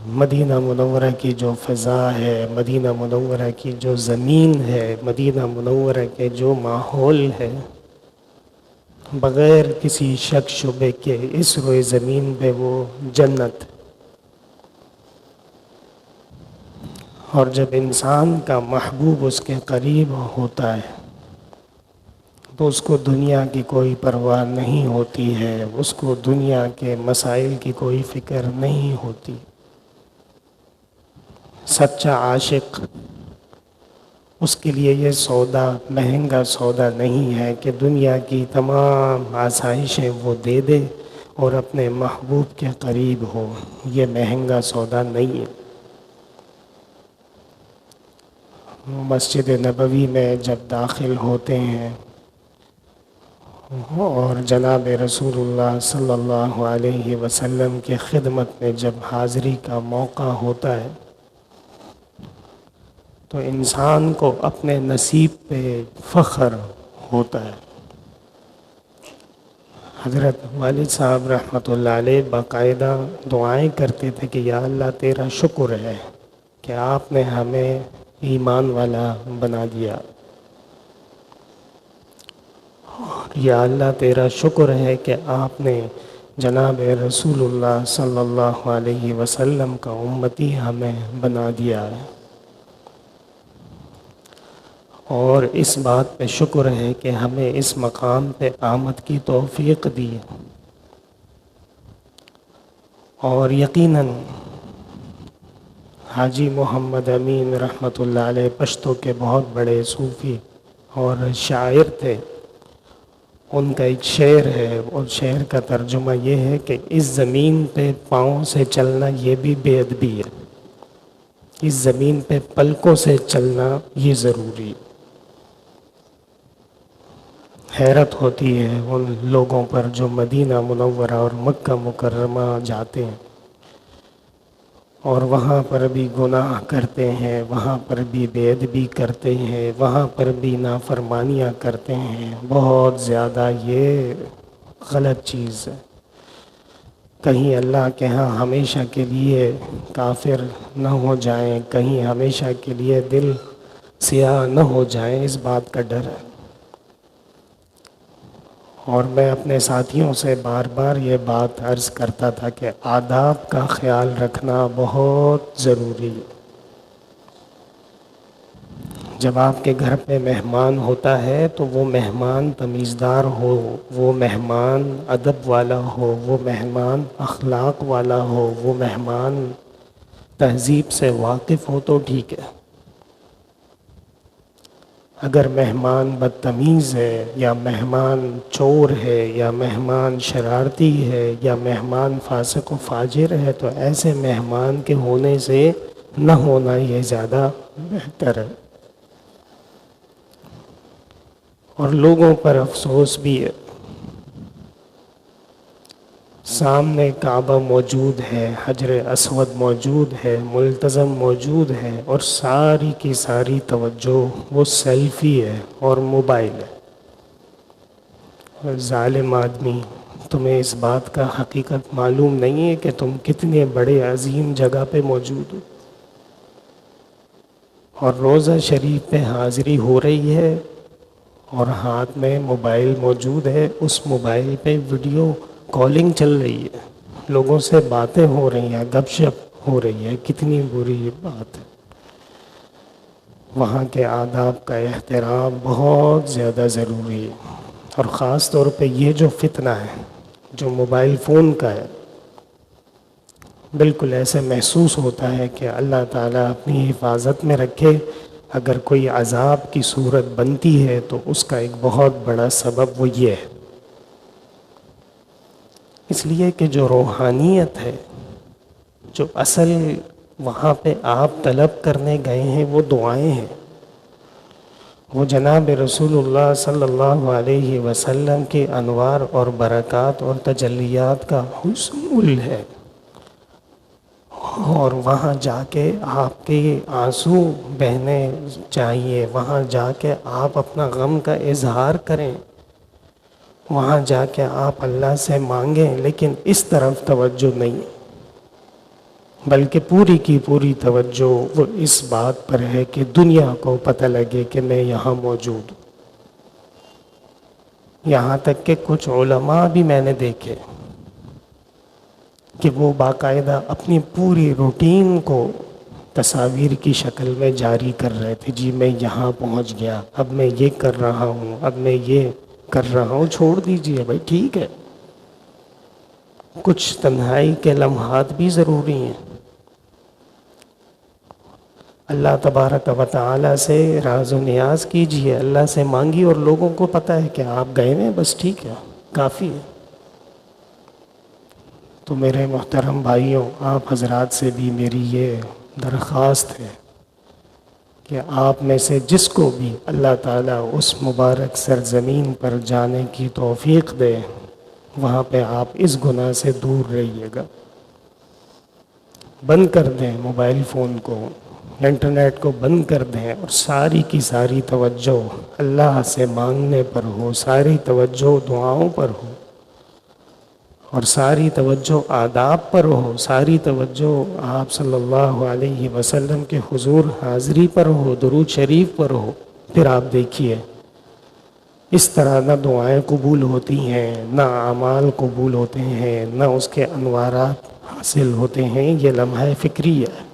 مدینہ منورہ کی جو فضا ہے، مدینہ منورہ کی جو زمین ہے، مدینہ منورہ کے جو ماحول ہے، بغیر کسی شک شبے کے اس روئے زمین پہ وہ جنت۔ اور جب انسان کا محبوب اس کے قریب ہوتا ہے تو اس کو دنیا کی کوئی پرواہ نہیں ہوتی ہے، اس کو دنیا کے مسائل کی کوئی فکر نہیں ہوتی۔ سچا عاشق، اس کے لیے یہ سودا مہنگا سودا نہیں ہے کہ دنیا کی تمام آسائشیں وہ دے دے اور اپنے محبوب کے قریب ہو، یہ مہنگا سودا نہیں ہے۔ مسجد نبوی میں جب داخل ہوتے ہیں اور جناب رسول اللہ صلی اللہ علیہ وسلم کی خدمت میں جب حاضری کا موقع ہوتا ہے تو انسان کو اپنے نصیب پہ فخر ہوتا ہے۔ حضرت والد صاحب رحمۃ اللہ علیہ باقاعدہ دعائیں کرتے تھے کہ یا اللہ تیرا شکر ہے کہ آپ نے ہمیں ایمان والا بنا دیا، یا اللہ تیرا شکر ہے کہ آپ نے جناب رسول اللہ صلی اللہ علیہ وسلم کا امتی ہمیں بنا دیا ہے، اور اس بات پہ شکر ہے کہ ہمیں اس مقام پہ آمد کی توفیق دی۔ اور یقیناً حاجی محمد امین رحمۃ اللہ علیہ پشتو کے بہت بڑے صوفی اور شاعر تھے۔ ان کا ایک شعر ہے، اور شعر کا ترجمہ یہ ہے کہ اس زمین پہ پاؤں سے چلنا یہ بھی بے ادبی ہے، اس زمین پہ پلکوں سے چلنا یہ ضروری ہے۔ حیرت ہوتی ہے ان لوگوں پر جو مدینہ منورہ اور مکہ مکرمہ جاتے ہیں اور وہاں پر بھی گناہ کرتے ہیں، وہاں پر بھی بے ادبی کرتے ہیں، وہاں پر بھی نافرمانیاں کرتے ہیں۔ بہت زیادہ یہ غلط چیز ہے۔ کہیں اللہ کے ہاں ہمیشہ کے لیے کافر نہ ہو جائیں، کہیں ہمیشہ کے لیے دل سیاہ نہ ہو جائیں، اس بات کا ڈر ہے۔ اور میں اپنے ساتھیوں سے بار بار یہ بات عرض کرتا تھا کہ آداب کا خیال رکھنا بہت ضروری ہے۔ جب آپ کے گھر پہ مہمان ہوتا ہے تو وہ مہمان تمیزدار ہو، وہ مہمان ادب والا ہو، وہ مہمان اخلاق والا ہو، وہ مہمان تہذیب سے واقف ہو تو ٹھیک ہے۔ اگر مہمان بدتمیز ہے، یا مہمان چور ہے، یا مہمان شرارتی ہے، یا مہمان فاسق و فاجر ہے تو ایسے مہمان کے ہونے سے نہ ہونا یہ زیادہ بہتر ہے۔ اور لوگوں پر افسوس بھی ہے، سامنے کعبہ موجود ہے، حجر اسود موجود ہے، ملتزم موجود ہے، اور ساری کی ساری توجہ وہ سیلفی ہے اور موبائل ہے۔ اور ظالم آدمی، تمہیں اس بات کا حقیقت معلوم نہیں ہے کہ تم کتنے بڑے عظیم جگہ پہ موجود ہو، اور روزہ شریف پہ حاضری ہو رہی ہے اور ہاتھ میں موبائل موجود ہے، اس موبائل پہ ویڈیو کالنگ چل رہی ہے، لوگوں سے باتیں ہو رہی ہیں، گپ شپ ہو رہی ہے۔ کتنی بری بات ہے۔ وہاں کے آداب کا احترام بہت زیادہ ضروری ہے، اور خاص طور پہ یہ جو فتنہ ہے جو موبائل فون کا ہے، بالکل ایسے محسوس ہوتا ہے کہ اللہ تعالیٰ اپنی حفاظت میں رکھے۔ اگر کوئی عذاب کی صورت بنتی ہے تو اس کا ایک بہت بڑا سبب وہ یہ ہے، اس لیے کہ جو روحانیت ہے، جو اصل وہاں پہ آپ طلب کرنے گئے ہیں وہ دعائیں ہیں، وہ جناب رسول اللہ صلی اللہ علیہ وسلم کے انوار اور برکات اور تجلیات کا حصول ہے۔ اور وہاں جا کے آپ کے آنسو بہنے چاہیے، وہاں جا کے آپ اپنا غم کا اظہار کریں، وہاں جا کے آپ اللہ سے مانگیں، لیکن اس طرف توجہ نہیں۔ بلکہ پوری کی پوری توجہ وہ اس بات پر ہے کہ دنیا کو پتہ لگے کہ میں یہاں موجود ہوں۔ یہاں تک کہ کچھ علماء بھی میں نے دیکھے کہ وہ باقاعدہ اپنی پوری روٹین کو تصاویر کی شکل میں جاری کر رہے تھے، جی میں یہاں پہنچ گیا، اب میں یہ کر رہا ہوں، اب میں یہ کر رہا ہوں۔ چھوڑ دیجئے بھائی، ٹھیک ہے، کچھ تنہائی کے لمحات بھی ضروری ہیں۔ اللہ تبارک و تعالیٰ سے راز و نیاز کیجئے، اللہ سے مانگی، اور لوگوں کو پتہ ہے کہ آپ گئے ہیں، بس ٹھیک ہے، کافی ہے۔ تو میرے محترم بھائیوں، آپ حضرات سے بھی میری یہ درخواست ہے کہ آپ میں سے جس کو بھی اللہ تعالیٰ اس مبارک سرزمین پر جانے کی توفیق دے، وہاں پہ آپ اس گناہ سے دور رہیے گا۔ بند کر دیں موبائل فون کو، انٹرنیٹ کو بند کر دیں، اور ساری کی ساری توجہ اللہ سے مانگنے پر ہو، ساری توجہ دعاؤں پر ہو، اور ساری توجہ آداب پر ہو، ساری توجہ آپ صلی اللہ علیہ وسلم کے حضور حاضری پر ہو، درود شریف پر ہو۔ پھر آپ دیکھیے اس طرح نہ دعائیں قبول ہوتی ہیں، نہ اعمال قبول ہوتے ہیں، نہ اس کے انوارات حاصل ہوتے ہیں۔ یہ لمحہ فکری ہے۔